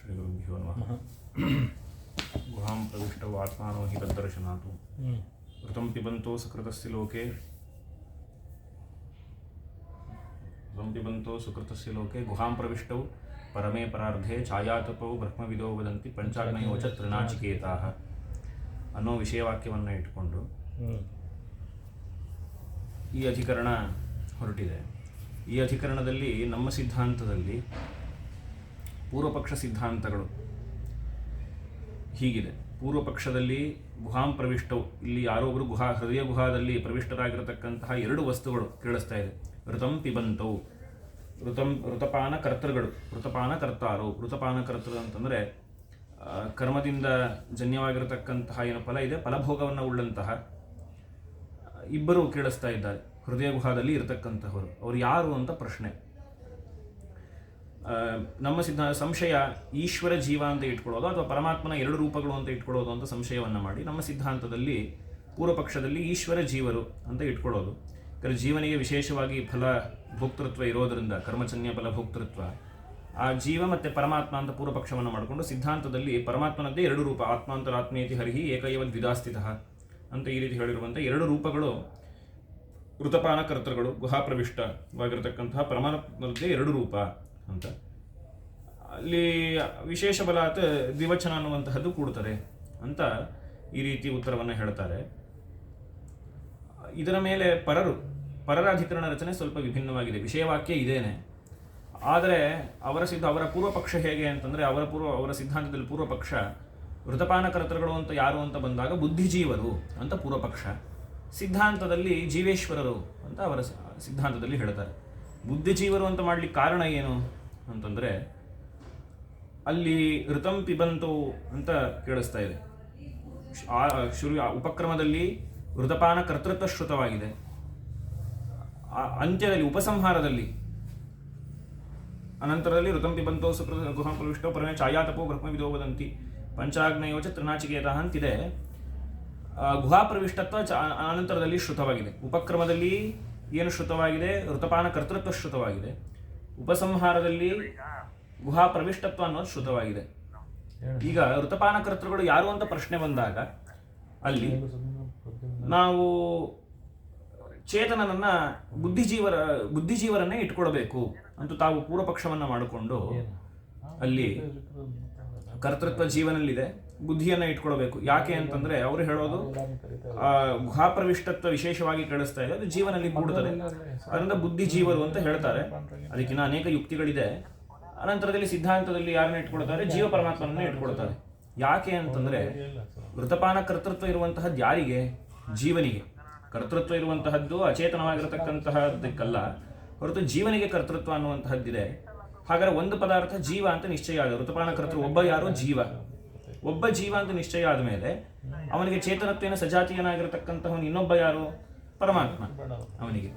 ಶ್ರೀಗುರುಭ್ಯೋ ನಮಃ. ಗುಹಾಂ ಪ್ರವಿಷ್ಟೋ ಆತ್ಮಾನೋ ಹಿ ತದ್ದರ್ಶನಾತು ಋತಂ ಪಿಬಂತೋ ಸುಕೃತಸ್ಯ ಲೋಕೆ ಗುಹಾಂ ಪ್ರವಿಷ್ಟೌ ಪರಮೇ ಪರಾರ್ಧೆ ಛಾಯಾತಪೌ ಬ್ರಹ್ಮವಿದೋ ವದಂತಿ ಪಂಚಾಗ್ನಯೋ ಚ ತ್ರಿನಾಚಿಕೇತಾಃ ಅನ್ನೋ ವಿಷಯವಾಕ್ಯವನ್ನು ಇಟ್ಕೊಂಡು ಈ ಅಧಿಕರಣ ಹೊರಟಿದೆ. ಈ ಅಧಿಕರಣದಲ್ಲಿ ನಮ್ಮ ಸಿದ್ಧಾಂತದಲ್ಲಿ ಪೂರ್ವಪಕ್ಷ ಸಿದ್ಧಾಂತಗಳು ಹೀಗಿದೆ. ಪೂರ್ವಪಕ್ಷದಲ್ಲಿ ಗುಹಾಂ ಪ್ರವಿಷ್ಟವು, ಇಲ್ಲಿ ಯಾರೋ ಒಬ್ಬರು ಹೃದಯ ಗುಹಾದಲ್ಲಿ ಪ್ರವಿಷ್ಟರಾಗಿರತಕ್ಕಂತಹ ಎರಡು ವಸ್ತುಗಳು ಕೇಳಿಸ್ತಾ ಇದೆ. ಋತಂ ಪಿಬಂತವು, ಋತಪಾನ ಕರ್ತೃಗಳು, ಋತಪಾನ ಕರ್ತಾರು. ಋತಪಾನ ಕರ್ತೃ ಅಂತಂದರೆ ಕರ್ಮದಿಂದ ಜನ್ಯವಾಗಿರತಕ್ಕಂತಹ ಏನು ಫಲ ಇದೆ, ಫಲಭೋಗವನ್ನು ಉಳ್ಳಂತಹ ಇಬ್ಬರು ಕೇಳಿಸ್ತಾ ಇದ್ದಾರೆ ಹೃದಯ ಗುಹಾದಲ್ಲಿ ಇರತಕ್ಕಂತಹವರು. ಅವರು ಯಾರು ಅಂತ ಪ್ರಶ್ನೆ. ನಮ್ಮ ಸಂಶಯ ಈಶ್ವರ ಜೀವ ಅಂತ ಇಟ್ಕೊಳ್ಳೋದು ಅಥವಾ ಪರಮಾತ್ಮನ ಎರಡು ರೂಪಗಳು ಅಂತ ಇಟ್ಕೊಳ್ಳೋದು ಅಂತ ಸಂಶಯವನ್ನು ಮಾಡಿ ನಮ್ಮ ಸಿದ್ಧಾಂತದಲ್ಲಿ ಪೂರ್ವಪಕ್ಷದಲ್ಲಿ ಈಶ್ವರ ಜೀವರು ಅಂತ ಇಟ್ಕೊಳ್ಳೋದು. ಯಾಕಂದರೆ ಜೀವನಿಗೆ ವಿಶೇಷವಾಗಿ ಫಲ ಭೋಕ್ತೃತ್ವ ಇರೋದರಿಂದ, ಕರ್ಮಚನ್ಯ ಫಲ ಭೋಕ್ತೃತ್ವ, ಆ ಜೀವ ಮತ್ತು ಪರಮಾತ್ಮ ಅಂತ ಪೂರ್ವಪಕ್ಷವನ್ನು ಮಾಡಿಕೊಂಡು ಸಿದ್ಧಾಂತದಲ್ಲಿ ಪರಮಾತ್ಮನದ್ದೇ ಎರಡು ರೂಪ, ಆತ್ಮಾಂತರಾತ್ಮೇತಿ ಹರಿಹಿ ಏಕೈವ ದ್ವಿಧಾಸ್ಥಿತಃ ಅಂತ ಈ ರೀತಿ ಹೇಳಿರುವಂಥ ಎರಡು ರೂಪಗಳು ಋತಪಾನ ಕರ್ತೃಗಳು, ಗುಹಾಪ್ರವಿಷ್ಟವಾಗಿರತಕ್ಕಂತಹ ಪರಮಾತ್ಮನದ್ದೇ ಎರಡು ರೂಪ ಅಂತ. ಅಲ್ಲಿ ವಿಶೇಷ ಬಲಾತ್ ದ್ವಿವಚನ ಅನ್ನುವಂತಹದ್ದು ಕೂಡ್ತಾರೆ ಅಂತ ಈ ರೀತಿ ಉತ್ತರವನ್ನು ಹೇಳ್ತಾರೆ. ಇದರ ಮೇಲೆ ಪರರ ಅಧಿಕರಣ ರಚನೆ ಸ್ವಲ್ಪ ವಿಭಿನ್ನವಾಗಿದೆ. ವಿಷಯವಾಕ್ಯ ಇದೇನೆ, ಆದರೆ ಅವರ ಪೂರ್ವಪಕ್ಷ ಹೇಗೆ ಅಂತಂದರೆ ಅವರ ಸಿದ್ಧಾಂತದಲ್ಲಿ ಪೂರ್ವಪಕ್ಷ ಋತಪಾನ ಕರ್ತೃಗಳು ಅಂತ ಯಾರು ಅಂತ ಬಂದಾಗ ಬುದ್ಧಿಜೀವರು ಅಂತ ಪೂರ್ವಪಕ್ಷ, ಸಿದ್ಧಾಂತದಲ್ಲಿ ಜೀವೇಶ್ವರರು ಅಂತ ಅವರ ಸಿದ್ಧಾಂತದಲ್ಲಿ ಹೇಳ್ತಾರೆ. ಬುದ್ಧಿಜೀವರು ಅಂತ ಮಾಡಲಿಕ್ಕೆ ಕಾರಣ ಏನು ಅಂತಂದರೆ ಅಲ್ಲಿ ಋತಂ ಪಿಬಂತು ಅಂತ ಕೇಳಿಸ್ತಾ ಇದೆ. ಉಪಕ್ರಮದಲ್ಲಿ ಋತಪಾನ ಕರ್ತೃತ್ವ ಶ್ರುತವಾಗಿದೆ. ಅಂತ್ಯದಲ್ಲಿ ಉಪಸಂಹಾರದಲ್ಲಿ ಅನಂತರದಲ್ಲಿ ಋತಂ ಪಿಬಂತೋ ಗುಹಾಂ ಪ್ರವಿಷ್ಟೋ ಪರಮೇ ಛಾಯಾತಪೋ ಬ್ರಹ್ಮವಿದೋ ವದಂತಿ ಪಂಚಾಗ್ನಯೋ ಚ ತ್ರಿನಾಚಿಕೇತಾಃ ಅಂತಿದೆ. ಗುಹಾಪ್ರವಿಷ್ಟತ್ವ ಅನಂತರದಲ್ಲಿ ಶ್ರುತವಾಗಿದೆ. ಉಪಕ್ರಮದಲ್ಲಿ ಏನು ಶ್ರುತವಾಗಿದೆ, ಋತಪಾನ ಕರ್ತೃತ್ವ ಶ್ರುತವಾಗಿದೆ. ಉಪಸಂಹಾರದಲ್ಲಿ ಗುಹಾ ಪ್ರವಿಷ್ಟತ್ವ ಅನ್ನೋದು ಶ್ರುತವಾಗಿದೆ. ಈಗ ಋತಪಾನ ಕರ್ತೃಗಳು ಯಾರು ಅಂತ ಪ್ರಶ್ನೆ ಬಂದಾಗ ಅಲ್ಲಿ ನಾವು ಚೇತನನನ್ನ ಬುದ್ಧಿಜೀವರನ್ನೇ ಇಟ್ಕೊಳ್ಬೇಕು ಅಂತ ತಾವು ಪೂರ್ವಪಕ್ಷವನ್ನ ಮಾಡಿಕೊಂಡು ಅಲ್ಲಿ ಕರ್ತೃತ್ವ ಜೀವನಲ್ಲಿದೆ, ಬುದ್ಧಿಯನ್ನ ಇಟ್ಕೊಳ್ಬೇಕು. ಯಾಕೆ ಅಂತಂದ್ರೆ ಅವರು ಹೇಳೋದು ಗುಹಾಪ್ರವಿಷ್ಟತ್ವ ವಿಶೇಷವಾಗಿ ಕೇಳಿಸ್ತಾ ಇದೆ, ಅದು ಜೀವನಲ್ಲಿ ಕೂಡುತ್ತದೆ, ಅದರಿಂದ ಬುದ್ಧಿಜೀವರು ಅಂತ ಹೇಳ್ತಾರೆ. ಅದಕ್ಕಿಂತ ಅನೇಕ ಯುಕ್ತಿಗಳಿದೆ. ಅನಂತರದಲ್ಲಿ ಸಿದ್ಧಾಂತದಲ್ಲಿ ಯಾರನ್ನ ಇಟ್ಕೊಳ್ತಾರೆ, ಜೀವ ಪರಮಾತ್ಮನನ್ನ ಇಟ್ಕೊಳ್ತಾರೆ. ಯಾಕೆ ಅಂತಂದ್ರೆ ಋತಪಾನ ಕರ್ತೃತ್ವ ಇರುವಂತಹದ್ದು ಯಾರಿಗೆ? ಜೀವನಿಗೆ. ಕರ್ತೃತ್ವ ಇರುವಂತಹದ್ದು ಅಚೇತನವಾಗಿರತಕ್ಕಂತಹದ್ದಕ್ಕಲ್ಲ, ಹೊರತು ಜೀವನಿಗೆ ಕರ್ತೃತ್ವ ಅನ್ನುವಂತಹದ್ದಿದೆ. ಹಾಗಾದ್ರೆ ಒಂದು ಪದಾರ್ಥ ಜೀವ ಅಂತ ನಿಶ್ಚಯ ಆದ, ಋತಪಾನ ಕರ್ತೃ ಒಬ್ಬ ಯಾರೋ ಜೀವ, ಒಬ್ಬ ಜೀವ ಅಂತ ನಿಶ್ಚಯ ಆದ ಮೇಲೆ ಅವನಿಗೆ ಚೇತನತ್ವೇನ ಸಜಾತೀಯನಾಗಿರತಕ್ಕಂತಹವನು ಇನ್ನೊಬ್ಬ ಯಾರು? ಪರಮಾತ್ಮ. ಅವನಿಗೆ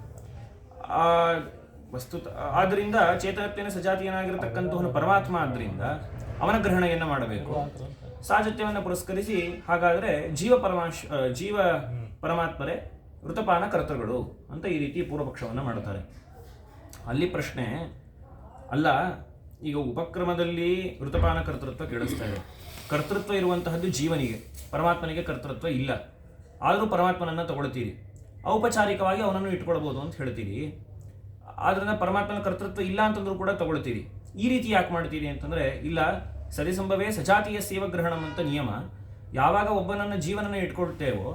ಆದ್ರಿಂದ ಚೇತನತ್ವೇನ ಸಜಾತೀಯನಾಗಿರತಕ್ಕಂತಹವನು ಪರಮಾತ್ಮ. ಆದ್ರಿಂದ ಅವನ ಗ್ರಹಣೆಯನ್ನು ಮಾಡಬೇಕು. ಸಾಜತ್ಯವನ್ನು ಪುರಸ್ಕರಿಸಿ ಹಾಗಾದ್ರೆ ಜೀವ ಪರಮಾತ್ಮರೇ ಋತಪಾನ ಕರ್ತೃಗಳು ಅಂತ ಈ ರೀತಿ ಪೂರ್ವಪಕ್ಷವನ್ನು ಮಾಡ್ತಾರೆ. ಅಲ್ಲಿ ಪ್ರಶ್ನೆ ಅಲ್ಲ, ಈಗ ಉಪಕ್ರಮದಲ್ಲಿ ಋತಪಾನ ಕರ್ತೃತ್ವ ಕೇಳಿಸ್ತಾ ಇದೆ. ಕರ್ತೃತ್ವ ಇರುವಂತಹದ್ದು ಜೀವನಿಗೆ, ಪರಮಾತ್ಮನಿಗೆ ಕರ್ತೃತ್ವ ಇಲ್ಲ. ಆದರೂ ಪರಮಾತ್ಮನನ್ನು ತಗೊಳ್ತೀರಿ, ಔಪಚಾರಿಕವಾಗಿ ಅವನನ್ನು ಇಟ್ಕೊಳ್ಬೋದು ಅಂತ ಹೇಳ್ತೀರಿ. ಆದ್ರಿಂದ ಪರಮಾತ್ಮನ ಕರ್ತೃತ್ವ ಇಲ್ಲ ಅಂತಂದ್ರೂ ಕೂಡ ತಗೊಳ್ತೀರಿ. ಈ ರೀತಿ ಯಾಕೆ ಮಾಡ್ತೀರಿ ಅಂತಂದ್ರೆ, ಇಲ್ಲ ಸರಿಸಂಭವೇ ಸಜಾತೀಯ ಸೇವಗ್ರಹಣಂ ಅಂತ ನಿಯಮ. ಯಾವಾಗ ಒಬ್ಬನನ್ನು ಜೀವನನ್ನು ಇಟ್ಕೊಳ್ತೇವೋ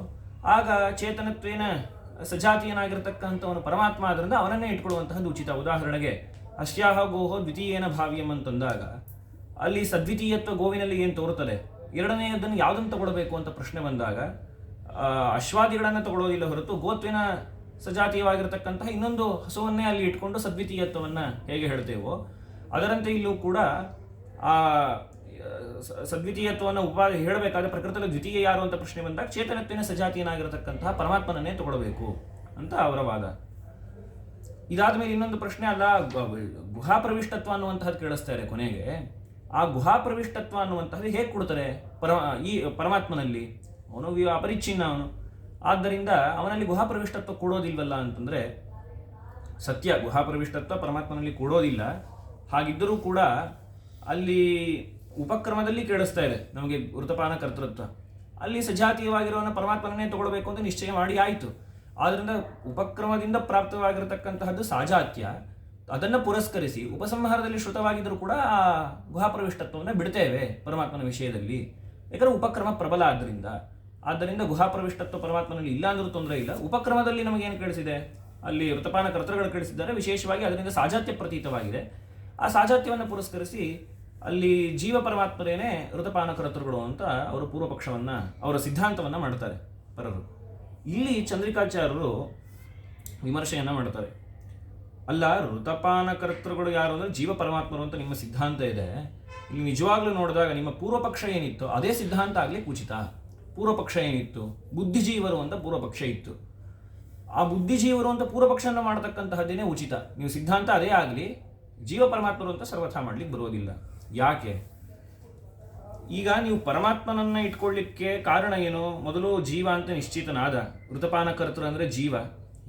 ಆಗ ಚೇತನತ್ವೇನ ಸಜಾತೀಯನಾಗಿರ್ತಕ್ಕಂಥವನು ಪರಮಾತ್ಮ, ಆದ್ರಿಂದ ಅವನನ್ನೇ ಇಟ್ಕೊಳ್ಳುವಂತಹದ್ದು ಉಚಿತ. ಉದಾಹರಣೆಗೆ ಅಶ್ಯಾಹ ಗೋಹೋ ದ್ವಿತೀಯೇನ ಭಾವ್ಯಂ ಅಂತಂದಾಗ ಅಲ್ಲಿ ಸದ್ವಿತೀಯತ್ವ ಗೋವಿನಲ್ಲಿ ಏನು ತೋರುತ್ತದೆ, ಎರಡನೆಯದನ್ನು ಯಾವುದನ್ನು ತಗೊಳ್ಬೇಕು ಅಂತ ಪ್ರಶ್ನೆ ಬಂದಾಗ ಅಶ್ವಾದಿಗಳನ್ನು ತಗೊಳ್ಳೋದಿಲ್ಲ, ಹೊರತು ಗೋತ್ವೇನ ಸಜಾತೀಯವಾಗಿರತಕ್ಕಂತಹ ಇನ್ನೊಂದು ಹಸುವನ್ನೇ ಅಲ್ಲಿ ಇಟ್ಕೊಂಡು ಸದ್ವಿತೀಯತ್ವವನ್ನು ಹೇಗೆ ಹೇಳ್ತೇವೋ ಅದರಂತೆ ಇಲ್ಲೂ ಕೂಡ ಆ ಸದ್ವಿತೀಯತ್ವವನ್ನು ಹೇಳಬೇಕಾದ್ರೆ ಪ್ರಕೃತಿಯಲ್ಲಿ ದ್ವಿತೀಯ ಯಾರು ಅಂತ ಪ್ರಶ್ನೆ ಬಂದಾಗ ಚೇತನತ್ವೇನ ಸಜಾತೀಯನಾಗಿರತಕ್ಕಂತಹ ಪರಮಾತ್ಮನನ್ನೇ ತಗೊಳ್ಬೇಕು ಅಂತ ಅವರ ವಾದ. ಇದಾದ ಮೇಲೆ ಇನ್ನೊಂದು ಪ್ರಶ್ನೆ, ಅಲ್ಲ ಗುಹಾಪ್ರವಿಷ್ಟತ್ವ ಅನ್ನುವಂತಹದ್ದು ಕೇಳಿಸ್ತಾ ಇದೆ ಕೊನೆಗೆ. ಆ ಗುಹಾಪ್ರವಿಷ್ಟತ್ವ ಅನ್ನುವಂತಹದ್ದು ಹೇಗೆ ಕೊಡ್ತಾರೆ ಈ ಪರಮಾತ್ಮನಲ್ಲಿ? ಅವನು ಅಪರಿಚ್ಛಿನ್ನ ಅವನು, ಆದ್ದರಿಂದ ಅವನಲ್ಲಿ ಗುಹಾಪ್ರವಿಷ್ಟತ್ವ ಕೂಡೋದಿಲ್ವಲ್ಲ ಅಂತಂದ್ರೆ ಸತ್ಯ, ಗುಹಾಪ್ರವಿಷ್ಟತ್ವ ಪರಮಾತ್ಮನಲ್ಲಿ ಕೂಡೋದಿಲ್ಲ. ಹಾಗಿದ್ದರೂ ಕೂಡ ಅಲ್ಲಿ ಉಪಕ್ರಮದಲ್ಲಿ ಕೇಳಿಸ್ತಾ ಇದೆ ನಮಗೆ ವೃತಪಾನ ಕರ್ತೃತ್ವ. ಅಲ್ಲಿ ಸಜಾತೀಯವಾಗಿರೋನ ಪರಮಾತ್ಮನೇ ತಗೊಳ್ಬೇಕು ಅಂತ ನಿಶ್ಚಯ ಮಾಡಿ ಆಯಿತು. ಆದ್ದರಿಂದ ಉಪಕ್ರಮದಿಂದ ಪ್ರಾಪ್ತವಾಗಿರತಕ್ಕಂತಹದ್ದು ಸಾಜಾತ್ಯ. ಅದನ್ನು ಪುರಸ್ಕರಿಸಿ ಉಪಸಂಹಾರದಲ್ಲಿ ಶ್ರುತವಾಗಿದ್ದರೂ ಕೂಡ ಆ ಗುಹಾಪ್ರವಿಷ್ಟತ್ವವನ್ನು ಬಿಡ್ತೇವೆ ಪರಮಾತ್ಮನ ವಿಷಯದಲ್ಲಿ. ಯಾಕಂದರೆ ಉಪಕ್ರಮ ಪ್ರಬಲ ಆದ್ದರಿಂದ ಗುಹಾಪ್ರವಿಷ್ಟತ್ವ ಪರಮಾತ್ಮನಲ್ಲಿ ಇಲ್ಲ ಅಂದ್ರೂ ತೊಂದರೆ ಇಲ್ಲ. ಉಪಕ್ರಮದಲ್ಲಿ ನಮಗೇನು ಕೇಳಿಸಿದೆ, ಅಲ್ಲಿ ವೃತಪಾನ ಕರ್ತೃಗಳು ಕಳಿಸಿದ್ದಾರೆ, ವಿಶೇಷವಾಗಿ ಅದರಿಂದ ಸಾಜಾತ್ಯ ಪ್ರತೀತವಾಗಿದೆ. ಆ ಸಾಜಾತ್ಯವನ್ನು ಪುರಸ್ಕರಿಸಿ ಅಲ್ಲಿ ಜೀವ ಪರಮಾತ್ಮರೇನೆ ಋತಪಾನ ಕರ್ತೃಗಳು ಅಂತ ಅವರು ಪೂರ್ವಪಕ್ಷವನ್ನು, ಅವರ ಸಿದ್ಧಾಂತವನ್ನು ಮಾಡ್ತಾರೆ ಪರರು. ಇಲ್ಲಿ ಚಂದ್ರಿಕಾಚಾರ್ಯರು ವಿಮರ್ಶೆಯನ್ನು ಮಾಡ್ತಾರೆ. ಅಲ್ಲ, ಋತಪಾನ ಕರ್ತೃಗಳು ಯಾರು ಅಂದರೆ ಜೀವ ಪರಮಾತ್ಮರು ಅಂತ ನಿಮ್ಮ ಸಿದ್ಧಾಂತ ಇದೆ. ಇಲ್ಲಿ ನಿಜವಾಗ್ಲೂ ನೋಡಿದಾಗ ನಿಮ್ಮ ಪೂರ್ವಪಕ್ಷ ಏನಿತ್ತು ಅದೇ ಸಿದ್ಧಾಂತ ಆಗ್ಲಿಕ್ಕೆ ಉಚಿತ. ಪೂರ್ವಪಕ್ಷ ಏನಿತ್ತು, ಬುದ್ಧಿಜೀವರು ಅಂತ ಪೂರ್ವಪಕ್ಷ ಇತ್ತು. ಆ ಬುದ್ಧಿಜೀವರು ಅಂತ ಪೂರ್ವಪಕ್ಷವನ್ನು ಮಾಡತಕ್ಕಂತಹದ್ದೇನೆ ಉಚಿತ. ನೀವು ಸಿದ್ಧಾಂತ ಅದೇ ಆಗಲಿ, ಜೀವ ಪರಮಾತ್ಮರು ಅಂತ ಸರ್ವಥಾ ಮಾಡ್ಲಿಕ್ಕೆ ಬರೋದಿಲ್ಲ. ಯಾಕೆ? ಈಗ ನೀವು ಪರಮಾತ್ಮನನ್ನ ಇಟ್ಕೊಳ್ಳಿಕ್ಕೆ ಕಾರಣ ಏನು? ಮೊದಲು ಜೀವ ಅಂತ ನಿಶ್ಚಿತನಾದ, ಋತಪಾನ ಕರ್ತೃ ಅಂದರೆ ಜೀವ.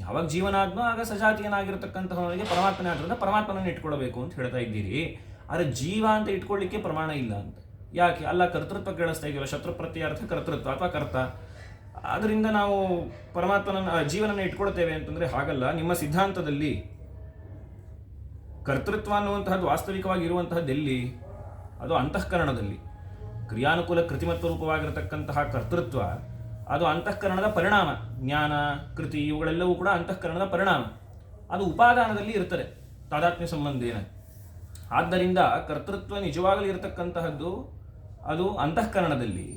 ಯಾವಾಗ ಜೀವನಾದ್ನೋ ಆಗ ಸಜಾತಿಯನಾಗಿರ್ತಕ್ಕಂಥವನಿಗೆ ಪರಮಾತ್ಮನೇ ಆದ್ರಿಂದ ಪರಮಾತ್ಮನನ್ನು ಇಟ್ಕೊಳ್ಬೇಕು ಅಂತ ಹೇಳ್ತಾ ಇದ್ದೀರಿ. ಆದರೆ ಜೀವ ಅಂತ ಇಟ್ಕೊಳ್ಳಿಕ್ಕೆ ಪ್ರಮಾಣ ಇಲ್ಲ ಅಂತ. ಯಾಕೆ? ಅಲ್ಲ, ಕರ್ತೃತ್ವ ಕೇಳಿಸ್ತಾ ಇದೆಯಲ್ಲ, ಶತ್ರು ಪ್ರತ್ಯರ್ಥ ಕರ್ತೃತ್ವ ಅಥವಾ ಕರ್ತ. ಅದರಿಂದ ನಾವು ಪರಮಾತ್ಮನ ಜೀವನನ್ನು ಇಟ್ಕೊಳ್ತೇವೆ ಅಂತಂದ್ರೆ ಹಾಗಲ್ಲ. ನಿಮ್ಮ ಸಿದ್ಧಾಂತದಲ್ಲಿ ಕರ್ತೃತ್ವ ಅನ್ನುವಂತಹದ್ದು ವಾಸ್ತವಿಕವಾಗಿ ಇರುವಂತಹದ್ದು ಎಲ್ಲಿ? ಅದು ಅಂತಃಕರಣದಲ್ಲಿ. ಕ್ರಿಯಾನುಕೂಲ ಕೃತಿಮತ್ವ ರೂಪವಾಗಿರತಕ್ಕಂತಹ ಕರ್ತೃತ್ವ ಅದು ಅಂತಃಕರಣದ ಪರಿಣಾಮ. ಜ್ಞಾನ, ಕೃತಿ ಇವುಗಳೆಲ್ಲವೂ ಕೂಡ ಅಂತಃಕರಣದ ಪರಿಣಾಮ. ಅದು ಉಪಾದಾನದಲ್ಲಿ ಇರ್ತದೆ ತಾದಾತ್ಮ್ಯ ಸಂಬಂಧೇನ. ಆದ್ದರಿಂದ ಕರ್ತೃತ್ವ ನಿಜವಾಗಲೂ ಇರತಕ್ಕಂತಹದ್ದು ಅದು ಅಂತಃಕರಣದಲ್ಲಿ.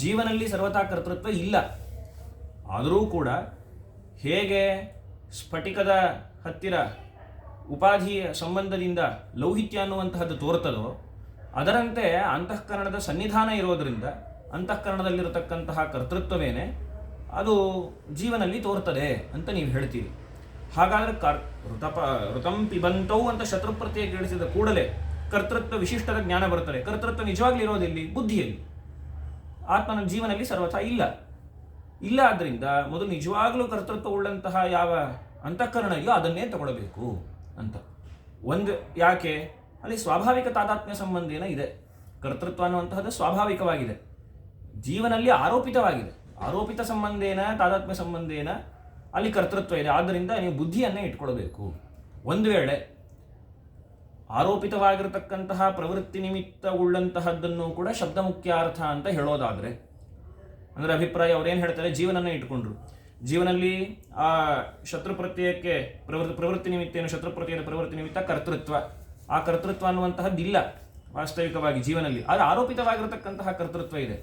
ಜೀವನಲ್ಲಿ ಸರ್ವತಾ ಕರ್ತೃತ್ವ ಇಲ್ಲ. ಆದರೂ ಕೂಡ ಹೇಗೆ ಸ್ಫಟಿಕದ ಹತ್ತಿರ ಉಪಾಧಿಯ ಸಂಬಂಧದಿಂದ ಲೌಹಿತ್ಯ ಅನ್ನುವಂತಹದ್ದು ತೋರ್ತದೋ ಅದರಂತೆ ಅಂತಃಕರಣದ ಸನ್ನಿಧಾನ ಇರೋದರಿಂದ ಅಂತಃಕರಣದಲ್ಲಿರತಕ್ಕಂತಹ ಕರ್ತೃತ್ವವೇನೆ ಅದು ಜೀವನಲ್ಲಿ ತೋರ್ತದೆ ಅಂತ ನೀವು ಹೇಳ್ತೀರಿ. ಹಾಗಾದರೆ ಋತಂ ಪಿಬಂತೌ ಅಂತ ಶತ್ರುಪ್ರತ್ಯಯ ಕೇಳಿಸಿದ ಕೂಡಲೇ ಕರ್ತೃತ್ವ ವಿಶಿಷ್ಟದ ಜ್ಞಾನ ಬರುತ್ತದೆ. ಕರ್ತೃತ್ವ ನಿಜವಾಗ್ಲಿ ಇರೋದಿಲ್ಲಿ ಬುದ್ಧಿಯಲ್ಲಿ, ಆತ್ಮನ ಜೀವನಲ್ಲಿ ಸರ್ವಥಾ ಇಲ್ಲ. ಆದ್ದರಿಂದ ಮೊದಲು ನಿಜವಾಗ್ಲೂ ಕರ್ತೃತ್ವ ಉಳ್ಳಂತಹ ಯಾವ ಅಂತಃಕರಣ ಇದೆಯೋ ಅದನ್ನೇ ತಗೊಳ್ಬೇಕು ಅಂತ. ಒಂದು ಯಾಕೆ? ಅಲ್ಲಿ ಸ್ವಾಭಾವಿಕ ತಾದಾತ್ಮ್ಯ ಸಂಬಂಧೇನ ಇದೆ. ಕರ್ತೃತ್ವ ಅನ್ನುವಂತಹದ್ದು ಸ್ವಾಭಾವಿಕವಾಗಿದೆ, ಜೀವನಲ್ಲಿ ಆರೋಪಿತವಾಗಿದೆ. ಆರೋಪಿತ ಸಂಬಂಧೇನ ತಾದಾತ್ಮ್ಯ ಸಂಬಂಧೇನ ಅಲ್ಲಿ ಕರ್ತೃತ್ವ ಇದೆ. ಆದ್ದರಿಂದ ನೀವು ಬುದ್ಧಿಯನ್ನೇ ಇಟ್ಕೊಳ್ಬೇಕು. ಒಂದು ವೇಳೆ ಆರೋಪಿತವಾಗಿರತಕ್ಕಂತಹ ಪ್ರವೃತ್ತಿ ನಿಮಿತ್ತ ಉಳ್ಳಂತಹದ್ದನ್ನು ಕೂಡ ಶಬ್ದ ಮುಖ್ಯಾರ್ಥ ಅಂತ ಹೇಳೋದಾದರೆ, ಅಂದರೆ ಅಭಿಪ್ರಾಯ ಅವ್ರೇನು ಹೇಳ್ತಾರೆ, ಜೀವನನ್ನೇ ಇಟ್ಕೊಂಡ್ರು. ಜೀವನಲ್ಲಿ ಆ ಶತ್ರು ಪ್ರತ್ಯಯಕ್ಕೆ ಪ್ರವೃತ್ತಿ ನಿಮಿತ್ತ ಏನು, ಶತ್ರು ಪ್ರತ್ಯಯದ ಪ್ರವೃತ್ತಿ ನಿಮಿತ್ತ ಕರ್ತೃತ್ವ. ಆ ಕರ್ತೃತ್ವ ಅನ್ನುವಂತಹದ್ದಿಲ್ಲ ವಾಸ್ತವಿಕವಾಗಿ ಜೀವನಲ್ಲಿ. ಆದರೆ ಆರೋಪಿತವಾಗಿರತಕ್ಕಂತಹ ಕರ್ತೃತ್ವ ಇದೆ.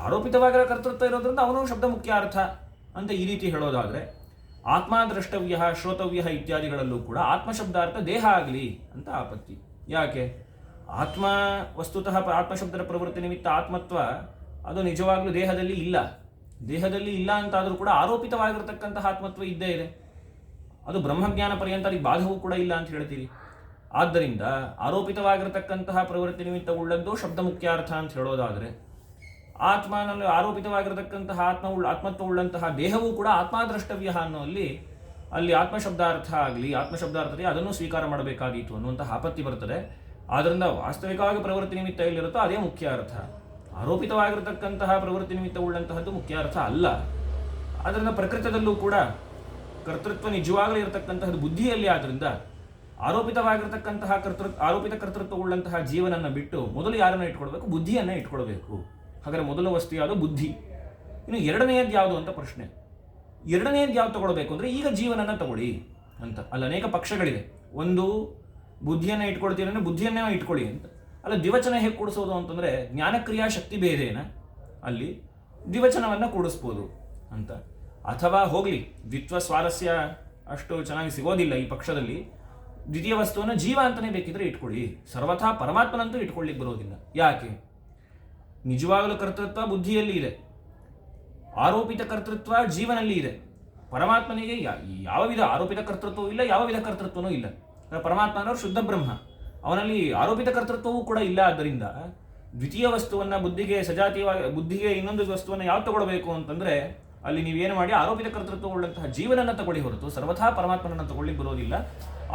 ಆರೋಪಿತವಾಗಿರೋ ಕರ್ತೃತ್ವ ಇರೋದ್ರಿಂದ ಅವನು ಶಬ್ದ ಮುಖ್ಯಾರ್ಥ ಅಂತ ಈ ರೀತಿ ಹೇಳೋದಾದರೆ, ಆತ್ಮ ದ್ರಷ್ಟವ್ಯ, ಶ್ರೋತವ್ಯ ಇತ್ಯಾದಿಗಳಲ್ಲೂ ಕೂಡ ಆತ್ಮಶಬ್ದಾರ್ಥ ದೇಹ ಆಗಲಿ ಅಂತ ಆಪತ್ತಿ. ಯಾಕೆ? ಆತ್ಮ ವಸ್ತುತಃ ಆತ್ಮಶಬ್ದದ ಪ್ರವೃತ್ತಿ ನಿಮಿತ್ತ ಆತ್ಮತ್ವ ಅದು ನಿಜವಾಗ್ಲೂ ದೇಹದಲ್ಲಿ ಇಲ್ಲ. ದೇಹದಲ್ಲಿ ಇಲ್ಲ ಅಂತಾದರೂ ಕೂಡ ಆರೋಪಿತವಾಗಿರತಕ್ಕಂತಹ ಆತ್ಮತ್ವ ಇದ್ದೇ ಇದೆ. ಅದು ಬ್ರಹ್ಮಜ್ಞಾನ ಪರ್ಯಂತ ಅಲ್ಲಿ ಬಾಧವೂ ಕೂಡ ಇಲ್ಲ ಅಂತ ಹೇಳ್ತೀರಿ. ಆದ್ದರಿಂದ ಆರೋಪಿತವಾಗಿರತಕ್ಕಂತಹ ಪ್ರವೃತ್ತಿ ನಿಮಿತ್ತ ಉಳ್ಳದ್ದು ಶಬ್ದ ಮುಖ್ಯಾರ್ಥ ಅಂತ ಹೇಳೋದಾದರೆ, ಆತ್ಮನಲ್ಲಿ ಆರೋಪಿತವಾಗಿರತಕ್ಕಂತಹ ಆತ್ಮತ್ವ ಉಳ್ಳಂತಹ ದೇಹವೂ ಕೂಡ ಆತ್ಮದ್ರಷ್ಟವ್ಯ ಅನ್ನೋಲ್ಲಿ ಅಲ್ಲಿ ಆತ್ಮಶಬ್ದಾರ್ಥ ಆಗಲಿ, ಆತ್ಮಶಬ್ದಾರ್ಥತೆ ಅದನ್ನು ಸ್ವೀಕಾರ ಮಾಡಬೇಕಾದೀತು ಅನ್ನುವಂತಹ ಆಪತ್ತಿ ಬರ್ತದೆ. ಆದ್ದರಿಂದ ವಾಸ್ತವಿಕವಾಗಿ ಪ್ರವೃತ್ತಿ ನಿಮಿತ್ತ ಎಲ್ಲಿರುತ್ತೋ ಅದೇ ಮುಖ್ಯ ಅರ್ಥ. ಆರೋಪಿತವಾಗಿರತಕ್ಕಂತಹ ಪ್ರವೃತ್ತಿ ನಿಮಿತ್ತ ಉಳ್ಳಂತಹದ್ದು ಮುಖ್ಯ ಅರ್ಥ ಅಲ್ಲ. ಆದ್ದರಿಂದ ಪ್ರಕೃತದಲ್ಲೂ ಕೂಡ ಕರ್ತೃತ್ವ ನಿಜವಾಗಲೂ ಇರತಕ್ಕಂತಹದ್ದು ಬುದ್ಧಿಯಲ್ಲಿ. ಆದ್ದರಿಂದ ಆರೋಪಿತವಾಗಿರತಕ್ಕಂತಹ ಆರೋಪಿತ ಕರ್ತೃತ್ವ ಉಳ್ಳಂತಹ ಜೀವನನ್ನು ಬಿಟ್ಟು ಮೊದಲು ಯಾರನ್ನು ಇಟ್ಕೊಳ್ಬೇಕು? ಬುದ್ಧಿಯನ್ನೇ ಇಟ್ಕೊಳ್ಬೇಕು. ಹಾಗಾದರೆ ಮೊದಲ ವಸ್ತು ಯಾವುದು? ಬುದ್ಧಿ. ಇನ್ನು ಎರಡನೆಯದ್ದು ಯಾವುದು ಅಂತ ಪ್ರಶ್ನೆ. ಎರಡನೆಯದ್ದು ಯಾವ್ದು ತಗೊಳ್ಬೇಕು ಅಂದರೆ, ಈಗ ಜೀವನನ್ನು ತಗೊಳ್ಳಿ ಅಂತ. ಅಲ್ಲಿ ಅನೇಕ ಪಕ್ಷಗಳಿದೆ. ಒಂದು, ಬುದ್ಧಿಯನ್ನು ಇಟ್ಕೊಳ್ತೀರ ಅಂದರೆ ಬುದ್ಧಿಯನ್ನೇ ಇಟ್ಕೊಳ್ಳಿ ಅಂತ. ಅಲ್ಲ, ದ್ವಿವಚನ ಹೇಗೆ ಕೂಡಿಸೋದು ಅಂತಂದರೆ, ಜ್ಞಾನಕ್ರಿಯಾ ಶಕ್ತಿ ಬೇರೆನ ಅಲ್ಲಿ ದ್ವಿವಚನವನ್ನು ಕೂಡಿಸ್ಬೋದು ಅಂತ. ಅಥವಾ ಹೋಗಲಿ, ದ್ವಿತ್ವ ಸ್ವಾರಸ್ಯ ಅಷ್ಟು ಚೆನ್ನಾಗಿ ಸಿಗೋದಿಲ್ಲ ಈ ಪಕ್ಷದಲ್ಲಿ. ದ್ವಿತೀಯ ವಸ್ತುವನ್ನು ಜೀವ ಅಂತಲೇ ಬೇಕಿದ್ರೆ ಇಟ್ಕೊಳ್ಳಿ, ಸರ್ವಥಾ ಪರಮಾತ್ಮನಂತೂ ಇಟ್ಕೊಳ್ಳಿಕ್ಕೆ ಬರೋದಿಲ್ಲ. ಯಾಕೆ? ನಿಜವಾಗಲೂ ಕರ್ತೃತ್ವ ಬುದ್ಧಿಯಲ್ಲಿ ಇದೆ, ಆರೋಪಿತ ಕರ್ತೃತ್ವ ಜೀವನಲ್ಲಿ ಇದೆ. ಪರಮಾತ್ಮನಿಗೆ ಯಾವ ವಿಧ ಆರೋಪಿತ ಕರ್ತೃತ್ವವೂ ಇಲ್ಲ, ಯಾವ ವಿಧ ಕರ್ತೃತ್ವನೂ ಇಲ್ಲ. ಪರಮಾತ್ಮ ಅನ್ನೋರು ಶುದ್ಧ ಬ್ರಹ್ಮ, ಅವನಲ್ಲಿ ಆರೋಪಿತ ಕರ್ತೃತ್ವವೂ ಕೂಡ ಇಲ್ಲ. ಆದ್ದರಿಂದ ದ್ವಿತೀಯ ವಸ್ತುವನ್ನು ಬುದ್ಧಿಗೆ ಸಜಾತೀಯವಾಗಿ, ಬುದ್ಧಿಗೆ ಇನ್ನೊಂದು ವಸ್ತುವನ್ನು ಯಾವ್ದು ತಗೊಳ್ಬೇಕು ಅಂತಂದರೆ, ಅಲ್ಲಿ ನೀವೇನು ಮಾಡಿ ಆರೋಪಿತ ಕರ್ತೃತ್ವ ಉಳ್ಳಂತಹ ಜೀವನನ್ನು ತಗೊಳ್ಳಿ ಹೊರತು ಸರ್ವಥಾ ಪರಮಾತ್ಮನನ್ನು ತಗೊಳ್ಳಿಕ್ಕೆ ಬರೋದಿಲ್ಲ.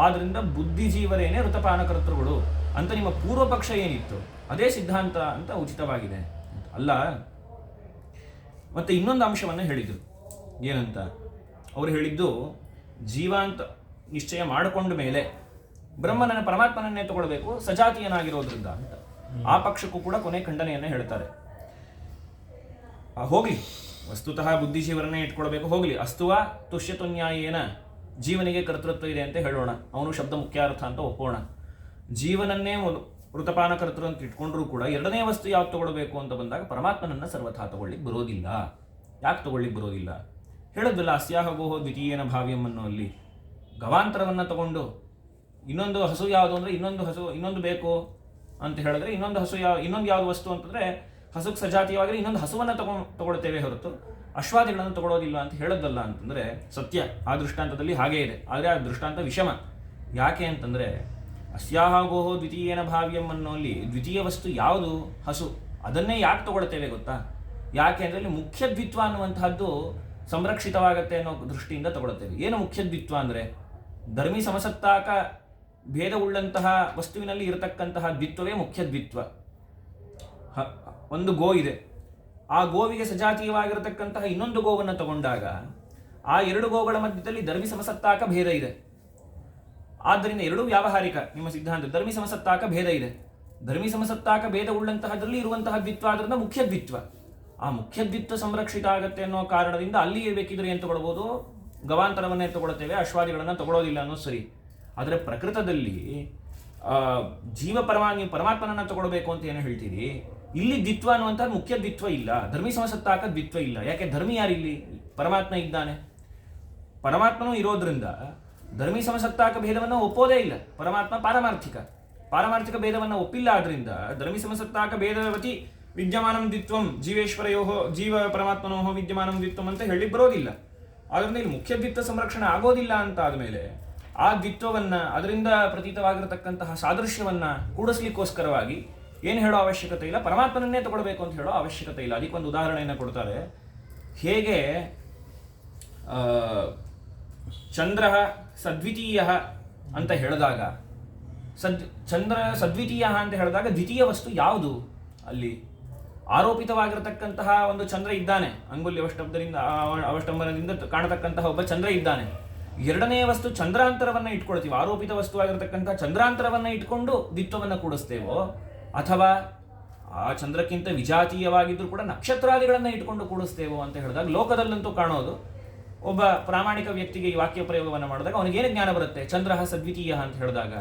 ಆದ್ದರಿಂದ ಬುದ್ಧಿಜೀವರೇನೇ ಋತಪಾನ ಕರ್ತೃಗಳು. ಅಂತ ನಿಮ್ಮ ಪೂರ್ವ ಪಕ್ಷ ಏನಿತ್ತು ಅದೇ ಸಿದ್ಧಾಂತ ಅಂತ ಉಚಿತವಾಗಿದೆ ಅಲ್ಲ. ಮತ್ತೆ ಇನ್ನೊಂದು ಅಂಶವನ್ನು ಹೇಳಿದರು. ಏನಂತ ಅವರು ಹೇಳಿದ್ದು, ಜೀವ ಅಂತ ನಿಶ್ಚಯ ಮಾಡಿಕೊಂಡ ಮೇಲೆ ಬ್ರಹ್ಮನನ್ನ ಪರಮಾತ್ಮನನ್ನೇ ತಗೊಳ್ಬೇಕು ಸಜಾತಿಯನಾಗಿರೋದ್ರಿಂದ ಅಂತ ಆ ಪಕ್ಷಕ್ಕೂ ಕೂಡ ಕೊನೆ ಖಂಡನೆಯನ್ನು ಹೇಳ್ತಾರೆ. ಹೋಗ್ಲಿ, ವಸ್ತುತಃ ಬುದ್ಧಿಜೀವರನ್ನೇ ಇಟ್ಕೊಳ್ಬೇಕು, ಹೋಗ್ಲಿ. ಅಸ್ತುವ ತುಷ್ಯತುನ್ಯಾಯೇನ, ಜೀವನಿಗೆ ಕರ್ತೃತ್ವ ಇದೆ ಅಂತ ಹೇಳೋಣ, ಅವನು ಶಬ್ದ ಮುಖ್ಯಾರ್ಥ ಅಂತ ಒಪ್ಪೋಣ. ಜೀವನನ್ನೇ ಮೃತಪಾನ ಕರ್ತೃ ಅಂತ ಇಟ್ಕೊಂಡ್ರೂ ಕೂಡ ಎರಡನೇ ವಸ್ತು ಯಾವ್ದು ತಗೊಳ್ಬೇಕು ಅಂತ ಬಂದಾಗ ಪರಮಾತ್ಮನನ್ನ ಸರ್ವಥಾ ತಗೊಳ್ಳಿಕ್ಕೆ ಬರೋದಿಲ್ಲ. ಯಾಕೆ ತಗೊಳ್ಳಿಕ್ಕೆ ಬರೋದಿಲ್ಲ? ಹೇಳೋದಿಲ್ಲ, ಅಸ್ಯಾಹಗೋಹೋ ದ್ವಿತೀಯೇನ ಭಾವ್ಯಂ ಅನ್ನೋಲ್ಲಿ ಗವಾಂತರವನ್ನು ತಗೊಂಡು ಇನ್ನೊಂದು ಹಸು ಯಾವುದು ಅಂದರೆ ಇನ್ನೊಂದು ಬೇಕು ಅಂತ ಹೇಳಿದ್ರೆ ಇನ್ನೊಂದು ಯಾವುದು ವಸ್ತು ಅಂತಂದರೆ ಹಸುಕ್ಕೆ ಸಜಾತಿಯಾಗಿದ್ರೆ ಇನ್ನೊಂದು ಹಸುವನ್ನು ತಗೊಳ್ತೇವೆ ಹೊರತು ಅಶ್ವಾದಿಗಳನ್ನು ತಗೊಳ್ಳೋದಿಲ್ಲ ಅಂತ ಹೇಳೋದಲ್ಲ ಅಂತಂದರೆ ಸತ್ಯ. ಆ ದೃಷ್ಟಾಂತದಲ್ಲಿ ಹಾಗೇ ಇದೆ. ಆದರೆ ಆ ದೃಷ್ಟಾಂತ ವಿಷಮ. ಯಾಕೆ ಅಂತಂದರೆ ಅಸ್ಯಾಹಗೋಹೋ ದ್ವಿತೀಯೇನ ಭಾವ್ಯಂ ಅನ್ನೋಲ್ಲಿ ದ್ವಿತೀಯ ವಸ್ತು ಯಾವುದು? ಹಸು. ಅದನ್ನೇ ಯಾಕೆ ತಗೊಳ್ತೇವೆ ಗೊತ್ತಾ? ಯಾಕೆ ಅಂದರೆ ಅಲ್ಲಿ ಮುಖ್ಯದ್ವಿತ್ವ ಅನ್ನುವಂತಹದ್ದು ಸಂರಕ್ಷಿತವಾಗತ್ತೆ ಅನ್ನೋ ದೃಷ್ಟಿಯಿಂದ ತಗೊಳ್ತೇವೆ. ಏನು ಮುಖ್ಯದ್ವಿತ್ವ ಅಂದರೆ ಧರ್ಮಿ ಸಮಸತ್ತಾಕ ಭೇದವುಳ್ಳಂತಹ ವಸ್ತುವಿನಲ್ಲಿ ಇರತಕ್ಕಂತಹ ದ್ವಿತ್ವವೇ ಮುಖ್ಯದ್ವಿತ್ವ. ಒಂದು ಗೋ ಇದೆ, ಆ ಗೋವಿಗೆ ಸಜಾತೀಯವಾಗಿರತಕ್ಕಂತಹ ಇನ್ನೊಂದು ಗೋವನ್ನು ತಗೊಂಡಾಗ ಆ ಎರಡು ಗೋಗಳ ಮಧ್ಯದಲ್ಲಿ ಧರ್ಮಿ ಸಮಸತ್ತಾಕ ಭೇದ ಇದೆ. ಆದ್ದರಿಂದ ಎರಡೂ ವ್ಯಾವಹಾರಿಕ. ನಿಮ್ಮ ಸಿದ್ಧಾಂತ ಧರ್ಮಿ ಸಮಸತ್ತಾಕ ಭೇದ ಇದೆ. ಧರ್ಮಿ ಸಮಸತ್ತಾಕ ಭೇದ ಉಳ್ಳಂತಹದ್ರಲ್ಲಿ ಇರುವಂತಹ ದ್ವಿತ್ವ ಆದ್ದರಿಂದ ಮುಖ್ಯದ್ವಿತ್ವ. ಆ ಮುಖ್ಯದ್ವಿತ್ವ ಸಂರಕ್ಷಿತ ಆಗತ್ತೆ ಅನ್ನೋ ಕಾರಣದಿಂದ ಅಲ್ಲಿ ಬೇಕಿದ್ರೆ ಏನು ತಗೊಳ್ಬೋದು? ಗವಾಂತರವನ್ನೇ ತಗೊಳ್ತೇವೆ, ಅಶ್ವಾದಿಗಳನ್ನು ತಗೊಳ್ಳೋದಿಲ್ಲ ಅನ್ನೋ ಸರಿ. ಆದರೆ ಪ್ರಕೃತದಲ್ಲಿ ನೀವು ಪರಮಾತ್ಮನನ್ನು ತಗೊಳ್ಬೇಕು ಅಂತ ಏನು ಹೇಳ್ತೀರಿ? ಇಲ್ಲಿ ದ್ವಿತ್ವ ಅನ್ನುವಂಥ ಮುಖ್ಯ ದ್ವಿತ್ವ ಇಲ್ಲ, ಧರ್ಮಿ ಸಮಸತ್ತಾಕ ದ್ವಿತ್ವ ಇಲ್ಲ. ಯಾಕೆ? ಧರ್ಮಿ ಯಾರಿಲ್ಲಿ? ಪರಮಾತ್ಮ ಇದ್ದಾನೆ. ಪರಮಾತ್ಮನೂ ಇರೋದ್ರಿಂದ ಧರ್ಮಿ ಸಮಸತ್ತಾಕ ಭೇದವನ್ನು ಒಪ್ಪೋದೇ ಇಲ್ಲ. ಪರಮಾತ್ಮ ಪಾರಮಾರ್ಥಿಕ ಭೇದವನ್ನು ಒಪ್ಪಿಲ್ಲ. ಆದ್ರಿಂದ ಧರ್ಮಿ ಸಮಸತ್ತಾಕ ಭೇದವತಿ ವಿದ್ಯಮಾನಂ ದ್ವಿತ್ವಂ ಜೀವೇಶ್ವರಯೋಹೋ ಜೀವ ಪರಮಾತ್ಮನೋಹೋ ವಿದ್ಯಮಾನಂ ದ್ವಿತ್ವಂ ಅಂತ ಹೇಳಿ ಬರೋದಿಲ್ಲ. ಆದ್ರಿಂದ ಇಲ್ಲಿ ಮುಖ್ಯ ದ್ವಿತ್ವ ಸಂರಕ್ಷಣೆ ಆಗೋದಿಲ್ಲ ಅಂತ ಆದಮೇಲೆ ಆ ದ್ವಿತ್ವವನ್ನು, ಅದರಿಂದ ಪ್ರತೀತವಾಗಿರತಕ್ಕಂತಹ ಸಾದೃಶ್ಯವನ್ನ ಕೂಡಿಸ್ಲಿಕ್ಕೋಸ್ಕರವಾಗಿ ಏನು ಹೇಳೋ ಅವಶ್ಯಕತೆ ಇಲ್ಲ, ಪರಮಾತ್ಮನನ್ನೇ ತಗೊಳ್ಬೇಕು ಅಂತ ಹೇಳೋ ಅವಶ್ಯಕತೆ ಇಲ್ಲ. ಅದಕ್ಕೊಂದು ಉದಾಹರಣೆಯನ್ನು ಕೊಡ್ತಾರೆ. ಹೇಗೆ ಚಂದ್ರ ಸದ್ವಿತೀಯ ಅಂತ ಹೇಳಿದಾಗ ಚಂದ್ರ ಸದ್ವಿತೀಯ ಅಂತ ಹೇಳಿದಾಗ ದ್ವಿತೀಯ ವಸ್ತು ಯಾವುದು? ಅಲ್ಲಿ ಆರೋಪಿತವಾಗಿರತಕ್ಕಂತಹ ಒಂದು ಚಂದ್ರ ಇದ್ದಾನೆ, ಅಂಗುಲ್ಯ ಅವಷ್ಟಂಬರದಿಂದ ಕಾಣತಕ್ಕಂತಹ ಒಬ್ಬ ಚಂದ್ರ ಇದ್ದಾನೆ. ಎರಡನೇ ವಸ್ತು ಚಂದ್ರಾಂತರವನ್ನು ಇಟ್ಕೊಳ್ತೀವಿ, ಆರೋಪಿತ ವಸ್ತುವಾಗಿರತಕ್ಕಂತಹ ಚಂದ್ರಾಂತರವನ್ನು ಇಟ್ಕೊಂಡು ದ್ವಿತ್ವವನ್ನು ಕೂಡಿಸ್ತೇವೋ, ಅಥವಾ ಆ ಚಂದ್ರಕ್ಕಿಂತ ವಿಜಾತೀಯವಾಗಿದ್ದರೂ ಕೂಡ ನಕ್ಷತ್ರಾದಿಗಳನ್ನು ಇಟ್ಕೊಂಡು ಕೂಡಿಸ್ತೇವೋ ಅಂತ ಹೇಳಿದಾಗ ಲೋಕದಲ್ಲಂತೂ ಕಾಣೋದು, ಒಬ್ಬ ಪ್ರಾಮಾಣಿಕ ವ್ಯಕ್ತಿಗೆ ಈ ವಾಕ್ಯ ಪ್ರಯೋಗವನ್ನು ಮಾಡಿದಾಗ ಅವನಿಗೇನು ಜ್ಞಾನ ಬರುತ್ತೆ? ಚಂದ್ರ ಸದ್ವಿತೀಯ ಅಂತ ಹೇಳಿದಾಗ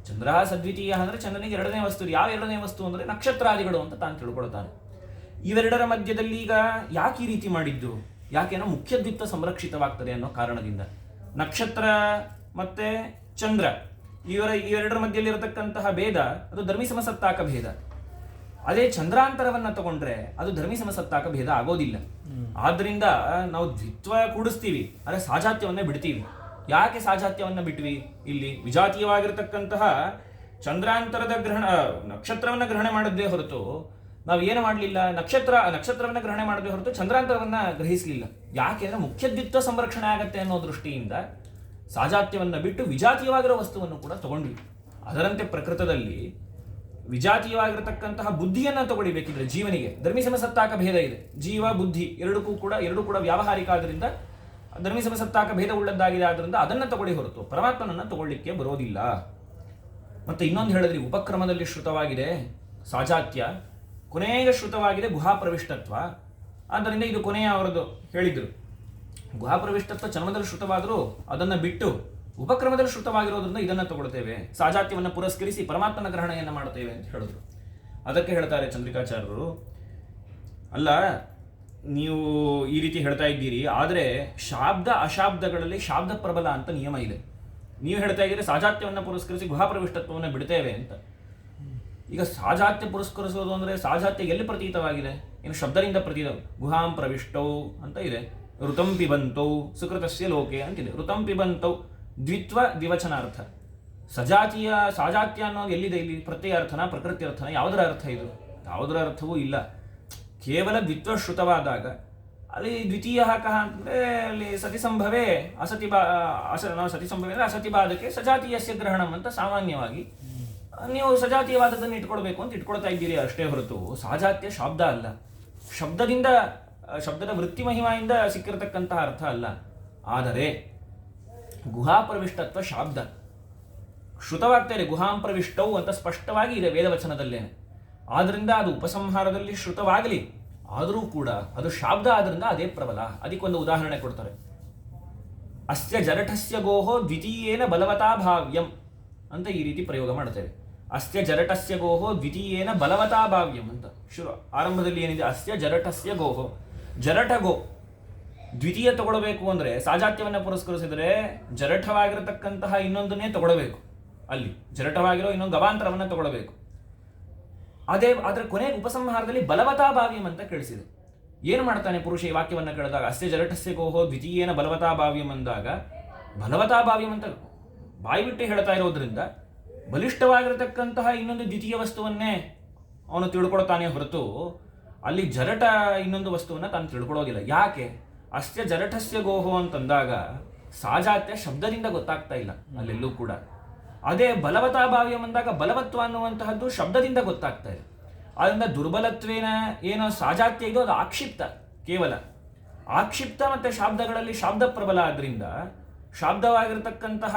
ಚಂದ್ರ ಸದ್ವಿತೀಯ ಅಂದರೆ ಚಂದ್ರನಿಗೆ ಎರಡನೇ ವಸ್ತು. ಯಾವ ಎರಡನೇ ವಸ್ತು ಅಂದರೆ ನಕ್ಷತ್ರಾದಿಗಳು ಅಂತ ತಾನು ತಿಳ್ಕೊಳ್ತಾನೆ. ಇವೆರಡರ ಮಧ್ಯದಲ್ಲಿ ಈಗ ಯಾಕೆ ಈ ರೀತಿ ಮಾಡಿದ್ದು? ಯಾಕೇನೋ ಮುಖ್ಯದ್ವಿತ್ವ ಸಂರಕ್ಷಿತವಾಗ್ತದೆ ಅನ್ನೋ ಕಾರಣದಿಂದ. ನಕ್ಷತ್ರ ಮತ್ತೆ ಚಂದ್ರ ಇವೆರಡರ ಮಧ್ಯದಲ್ಲಿರತಕ್ಕಂತಹ ಭೇದ ಅದು ಧರ್ಮಿ ಸಮಸತ್ತಾಕ ಭೇದ. ಅದೇ ಚಂದ್ರಾಂತರವನ್ನು ತಗೊಂಡ್ರೆ ಅದು ಧರ್ಮಿ ಸಮಸತ್ತಾಕ ಭೇದ ಆಗೋದಿಲ್ಲ. ಆದ್ರಿಂದ ನಾವು ದ್ವಿತ್ವ ಕೂಡಿಸ್ತೀವಿ, ಆದರೆ ಸಾಜಾತ್ಯವನ್ನೇ ಬಿಡ್ತೀವಿ. ಯಾಕೆ ಸಾಜಾತ್ಯವನ್ನ ಬಿಟ್ವಿ? ಇಲ್ಲಿ ವಿಜಾತೀಯವಾಗಿರತಕ್ಕಂತಹ ಚಂದ್ರಾಂತರದ ನಕ್ಷತ್ರವನ್ನ ಗ್ರಹಣೆ ಮಾಡಿದ್ದೇ ಹೊರತು ನಾವು ಏನು ಮಾಡಲಿಲ್ಲ, ನಕ್ಷತ್ರವನ್ನ ಗ್ರಹಣೆ ಮಾಡಿದ್ದೇ ಹೊರತು ಚಂದ್ರಾಂತರವನ್ನ ಗ್ರಹಿಸಲಿಲ್ಲ. ಯಾಕೆಂದ್ರೆ ಮುಖ್ಯದ್ವಿತ್ವ ಸಂರಕ್ಷಣೆ ಆಗತ್ತೆ ಅನ್ನೋ ದೃಷ್ಟಿಯಿಂದ ಸಾಜಾತ್ಯವನ್ನ ಬಿಟ್ಟು ವಿಜಾತೀಯವಾಗಿರೋ ವಸ್ತುವನ್ನು ಕೂಡ ತಗೊಂಡ್ವಿ. ಅದರಂತೆ ಪ್ರಕೃತದಲ್ಲಿ ವಿಜಾತೀಯವಾಗಿರತಕ್ಕಂತಹ ಬುದ್ಧಿಯನ್ನ ತಗೊಳ್ಬೇಕಿದ್ರೆ ಜೀವನಿಗೆ ಧರ್ಮಿ ಸಮಸತ್ತಾಕ ಭೇದ ಇದೆ. ಜೀವ ಬುದ್ಧಿ ಎರಡೂ ಕೂಡ ವ್ಯಾವಹಾರಿಕ ಆದ್ರಿಂದ ಧರ್ಮಿ ಸಮಸತ್ತಾಕ ಭೇದ ಉಳ್ಳದ್ದಾಗಿದೆ. ಆದ್ರಿಂದ ಅದನ್ನ ತಗೊಳ್ಳಿ ಹೊರತು ಪರಮಾತ್ಮನನ್ನ ತಗೊಳ್ಳಿಕ್ಕೆ ಬರೋದಿಲ್ಲ. ಮತ್ತೆ ಇನ್ನೊಂದು ಹೇಳಿದ್ರಿ, ಉಪಕ್ರಮದಲ್ಲಿ ಶ್ರುತವಾಗಿದೆ ಸಾಜಾತ್ಯ, ಕೊನೆಗೆ ಶ್ರುತವಾಗಿದೆ ಗುಹಾಪ್ರವಿಷ್ಟತ್ವ. ಆದ್ದರಿಂದ ಇದು ಕೊನೆಯ ಅವರದ್ದು ಹೇಳಿದ್ರು. ಗುಹಾಪ್ರವಿಷ್ಟತ್ವ ಚರ್ಮದಲ್ಲಿ ಶ್ರುತವಾದರೂ ಅದನ್ನು ಬಿಟ್ಟು ಉಪಕ್ರಮದಲ್ಲಿ ಶ್ರುತವಾಗಿರೋದ್ರಿಂದ ಇದನ್ನು ತಗೊಳ್ತೇವೆ, ಸಾಜಾತ್ಯವನ್ನು ಪುರಸ್ಕರಿಸಿ ಪರಮಾತ್ಮನ ಗ್ರಹಣೆಯನ್ನು ಮಾಡುತ್ತೇವೆ ಅಂತ ಹೇಳಿದ್ರು. ಅದಕ್ಕೆ ಹೇಳ್ತಾರೆ ಚಂದ್ರಿಕಾಚಾರ್ಯರು, ಅಲ್ಲ ನೀವು ಈ ರೀತಿ ಹೇಳ್ತಾ ಇದ್ದೀರಿ, ಆದರೆ ಶಾಬ್ದ ಅಶಾಬ್ದಗಳಲ್ಲಿ ಶಾಬ್ದ ಪ್ರಬಲ ಅಂತ ನಿಯಮ ಇದೆ. ನೀವು ಹೇಳ್ತಾ ಇದ್ದೀರಿ ಸಾಜಾತ್ಯವನ್ನು ಪುರಸ್ಕರಿಸಿ ಗುಹಾಪ್ರವಿಷ್ಟತ್ವವನ್ನು ಬಿಡ್ತೇವೆ ಅಂತ. ಈಗ ಸಾಜಾತ್ಯ ಪುರಸ್ಕರಿಸೋದು ಅಂದರೆ ಸಾಜಾತ್ಯ ಎಲ್ಲಿ ಪ್ರತೀತವಾಗಿದೆ? ಇನ್ನು ಶಬ್ದದಿಂದ ಪ್ರತೀತ. ಗುಹಾಂ ಪ್ರವಿಷ್ಟೌ ಅಂತ ಇದೆ, ಋತಂ ಪಿಬಂತೌ ಸುಕೃತಸ್ಯ ಲೋಕೆ ಅಂತಿದೆ. ಋತಂ ಪಿಬಂತೌ ದ್ವಿತ್ವ ದ್ವಿವಚನಾರ್ಥ. ಸಾಜಾತ್ಯ ಅನ್ನೋದು ಎಲ್ಲಿದೆ? ಇಲ್ಲಿ ಪ್ರತ್ಯಯ ಅರ್ಥನ ಪ್ರಕೃತಿ ಅರ್ಥನ? ಯಾವುದರ ಅರ್ಥ ಇದು? ಯಾವುದರ ಅರ್ಥವೂ ಇಲ್ಲ. ಕೇವಲ ದ್ವಿತ್ವ ಶ್ರುತವಾದಾಗ ಅಲ್ಲಿ ದ್ವಿತೀಯ ಕಹ ಅಂದರೆ ಅಲ್ಲಿ ಸತಿಸಂಭವೇ ಸತಿಸಂಭವೇ ಅಂದರೆ ಅಸತಿಬಾಧಕ್ಕೆ ಸಜಾತೀಯಸ್ಯ ಗ್ರಹಣಂ ಅಂತ ಸಾಮಾನ್ಯವಾಗಿ ನೀವು ಸಜಾತೀಯವಾದದ್ದನ್ನು ಇಟ್ಕೊಳ್ಬೇಕು ಅಂತ ಇಟ್ಕೊಳ್ತಾ ಇದ್ದೀರಿ ಅಷ್ಟೇ ಹೊರತು ಸಾಜಾತ್ಯ ಶಬ್ದ ಅಲ್ಲ. ಶಬ್ದದ ವೃತ್ತಿ ಮಹಿಮೆಯಿಂದ ಸಿಕ್ಕಿರತಕ್ಕಂತಹ ಅರ್ಥ ಅಲ್ಲ. ಆದರೆ ಗುಹಾಪ್ರವಿಷ್ಟತ್ವ ಶಾಬ್ದ ಶ್ರುತವಾಗ್ತಾ ಇದೆ. ಗುಹಾಂ ಪ್ರವಿಷ್ಟವು ಅಂತ ಸ್ಪಷ್ಟವಾಗಿ ಇದೆ ವೇದವಚನದಲ್ಲೇನೆ. ಆದ್ರಿಂದ ಅದು ಉಪಸಂಹಾರದಲ್ಲಿ ಶ್ರುತವಾಗಲಿ, ಆದರೂ ಕೂಡ ಅದು ಶಾಬ್ದ ಆದ್ರಿಂದ ಅದೇ ಪ್ರಬಲ. ಅದಕ್ಕೊಂದು ಉದಾಹರಣೆ ಕೊಡ್ತಾರೆ. ಅಸ್ಯ ಜರಠಸ್ಯ ಗೋಹೋ ದ್ವಿತೀಯೇನ ಬಲವತಾ ಭಾವ್ಯಂ ಅಂತ ಈ ರೀತಿ ಪ್ರಯೋಗ ಮಾಡ್ತೇವೆ. ಅಸ್ಯ ಜರಠಸ್ಯ ಗೋಹೋ ದ್ವಿತೀಯೇನ ಬಲವತಾ ಭಾವ್ಯಂ ಅಂತ ಆರಂಭದಲ್ಲಿ ಏನಿದೆ, ಅಸ್ಯ ಜರಠಸ್ಯ ಗೋಹೋ, ಜರಠ ಗೋ ದ್ವಿತೀಯ ತಗೊಳ್ಬೇಕು ಅಂದ್ರೆ ಸಾಜಾತ್ಯವನ್ನು ಪುರಸ್ಕರಿಸಿದರೆ ಜರಠವಾಗಿರತಕ್ಕಂತಹ ಇನ್ನೊಂದನ್ನೇ ತಗೊಳ್ಬೇಕು. ಅಲ್ಲಿ ಜರಠವಾಗಿರೋ ಇನ್ನೊಂದು ಗವಾಂತರವನ್ನು ತಗೊಳ್ಬೇಕು. ಅದರ ಕೊನೆಗೆ ಉಪಸಂಹಾರದಲ್ಲಿ ಬಲವತಾ ಭಾವ್ಯಂ ಅಂತ ಕೇಳಿಸಿದೆ. ಏನು ಮಾಡ್ತಾನೆ ಪುರುಷ ಈ ವಾಕ್ಯವನ್ನು ಕೇಳಿದಾಗ? ಅಸ್ಯ ಜರಠಸ್ಯ ಗೋಹೋ ದ್ವಿತೀಯೇನ ಬಲವತಾ ಭಾವ್ಯಂ ಅಂದಾಗ ಬಲವತಾ ಭಾವ್ಯಂ ಅಂತ ಬಾಯಿ ಬಿಟ್ಟು ಹೇಳ್ತಾ ಇರೋದ್ರಿಂದ ಬಲಿಷ್ಠವಾಗಿರತಕ್ಕಂತಹ ಇನ್ನೊಂದು ದ್ವಿತೀಯ ವಸ್ತುವನ್ನೇ ಅವನು ತಿಳ್ಕೊಳ್ತಾನೆ ಹೊರತು ಅಲ್ಲಿ ಜರಟ ಇನ್ನೊಂದು ವಸ್ತುವನ್ನ ತಾನು ತಿಳ್ಕೊಳ್ಳೋದಿಲ್ಲ. ಯಾಕೆ? ಅಸ್ಯ ಜರಠಸ್ಯ ಗೋಹೋ ಅಂತಂದಾಗ ಸಾಜಾತ್ಯ ಶಬ್ದದಿಂದ ಗೊತ್ತಾಗ್ತಾ ಇಲ್ಲ ಅಲ್ಲೆಲ್ಲೂ ಕೂಡ. ಅದೇ ಬಲವತಾ ಭಾವ್ಯಂ ಅಂದಾಗ ಬಲವತ್ವ ಅನ್ನುವಂತಹದ್ದು ಶಬ್ದದಿಂದ ಗೊತ್ತಾಗ್ತಾ ಇದೆ. ಆದ್ದರಿಂದ ದುರ್ಬಲತ್ವೇನ ಏನೋ ಸಾಜಾತ್ಯ ಇದೋ ಅದು ಆಕ್ಷಿಪ್ತ, ಕೇವಲ ಆಕ್ಷಿಪ್ತ ಮತ್ತೆ ಶಾಬ್ದಗಳಲ್ಲಿ ಶಾಬ್ದ ಪ್ರಬಲ ಆದ್ರಿಂದ ಶಾಬ್ದವಾಗಿರತಕ್ಕಂತಹ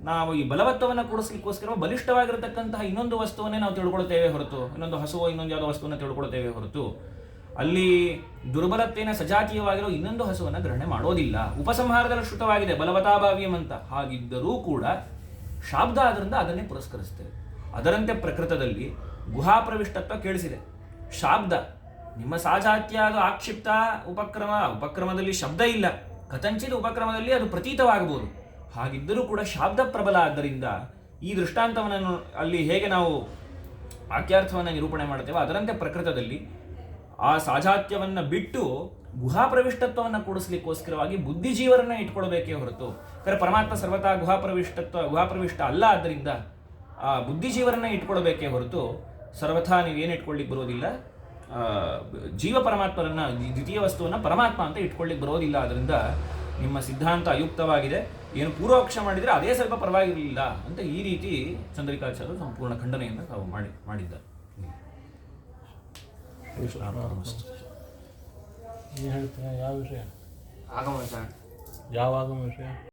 ನಾವು ಈ ಬಲವತ್ವವನ್ನು ಕೂಡಿಸ್ಲಿಕ್ಕೋಸ್ಕರ ಬಲಿಷ್ಠವಾಗಿರತಕ್ಕಂತಹ ಇನ್ನೊಂದು ವಸ್ತುವನ್ನೇ ನಾವು ತಿಳ್ಕೊಳ್ತೇವೆ ಹೊರತು, ಇನ್ನೊಂದು ಹಸುವೋ ಇನ್ನೊಂದು ಯಾವುದೋ ವಸ್ತುವನ್ನು ತಿಳ್ಕೊಳ್ತೇವೆ ಹೊರತು ಅಲ್ಲಿ ದುರ್ಬಲತ್ವೇನ ಸಜಾತೀಯವಾಗಿರೋ ಇನ್ನೊಂದು ಹಸುವನ್ನು ಗ್ರಹಣೆ ಮಾಡೋದಿಲ್ಲ. ಉಪಸಂಹಾರದಲ್ಲಿ ಶ್ರುತವಾಗಿದೆ ಬಲವತಾಭಾವ್ಯಂ ಅಂತ. ಹಾಗಿದ್ದರೂ ಕೂಡ ಶಾಬ್ದ ಆದ್ರಿಂದ ಅದನ್ನೇ ಪುರಸ್ಕರಿಸ್ತೇವೆ. ಅದರಂತೆ ಪ್ರಕೃತದಲ್ಲಿ ಗುಹಾಪ್ರವಿಷ್ಟತ್ವ ಕೇಳಿಸಿದೆ. ಶಾಬ್ದ ನಿಮ್ಮ ಸಾಜಾತ್ಯ ಅದು ಆಕ್ಷಿಪ್ತ, ಉಪಕ್ರಮದಲ್ಲಿ ಶಬ್ದ ಇಲ್ಲ, ಕಥಂಚಿತ್ ಉಪಕ್ರಮದಲ್ಲಿ ಅದು ಪ್ರತೀತವಾಗಬಹುದು. ಹಾಗಿದ್ದರೂ ಕೂಡ ಶಾಬ್ದ ಪ್ರಬಲ ಆದ್ದರಿಂದ ಈ ದೃಷ್ಟಾಂತವನ್ನು ಅಲ್ಲಿ ಹೇಗೆ ನಾವು ವಾಕ್ಯಾರ್ಥವನ್ನು ನಿರೂಪಣೆ ಮಾಡ್ತೇವೆ ಅದರಂತೆ ಪ್ರಕೃತದಲ್ಲಿ ಆ ಸಾಜಾತ್ಯವನ್ನು ಬಿಟ್ಟು ಗುಹಾಪ್ರವಿಷ್ಟತ್ವವನ್ನು ಕೂಡಿಸ್ಲಿಕ್ಕೋಸ್ಕರವಾಗಿ ಬುದ್ಧಿಜೀವರನ್ನ ಇಟ್ಕೊಳ್ಬೇಕೇ ಹೊರತು ಪರಮಾತ್ಮ ಸರ್ವತಾ ಗುಹಾಪ್ರವಿಷ್ಟ ಅಲ್ಲ. ಆದ್ದರಿಂದ ಆ ಬುದ್ಧಿಜೀವರನ್ನ ಇಟ್ಕೊಳ್ಬೇಕೇ ಹೊರತು ಸರ್ವಥಾ ನೀವೇನು ಇಟ್ಕೊಳ್ಳಿಕ್ಕೆ ಬರೋದಿಲ್ಲ. ಜೀವ ಪರಮಾತ್ಮರನ್ನ ದ್ವಿತೀಯ ವಸ್ತುವನ್ನು ಪರಮಾತ್ಮ ಅಂತ ಇಟ್ಕೊಳ್ಳಿಕ್ಕೆ ಬರೋದಿಲ್ಲ. ಅದರಿಂದ ನಿಮ್ಮ ಸಿದ್ಧಾಂತ ಅಯುಕ್ತವಾಗಿದೆ, ಏನು ಪೂರ್ವಪಕ್ಷ ಮಾಡಿದರೆ ಅದೇ ಸ್ವಲ್ಪ ಪರವಾಗಿರಲಿಲ್ಲ ಅಂತ ಈ ರೀತಿ ಚಂದ್ರಿಕಾಚಾರ್ಯರು ಸಂಪೂರ್ಣ ಖಂಡನೆಯನ್ನು ತಾವು ಮಾಡಿದ್ದಾರೆ. ಏನು ಹೇಳ್ತೀರಾ? ಯಾವ ವಿಷಯ? ಆಗಮ ವಿಚಾರ. ಯಾವ ಆಗಮ ವಿಷಯ?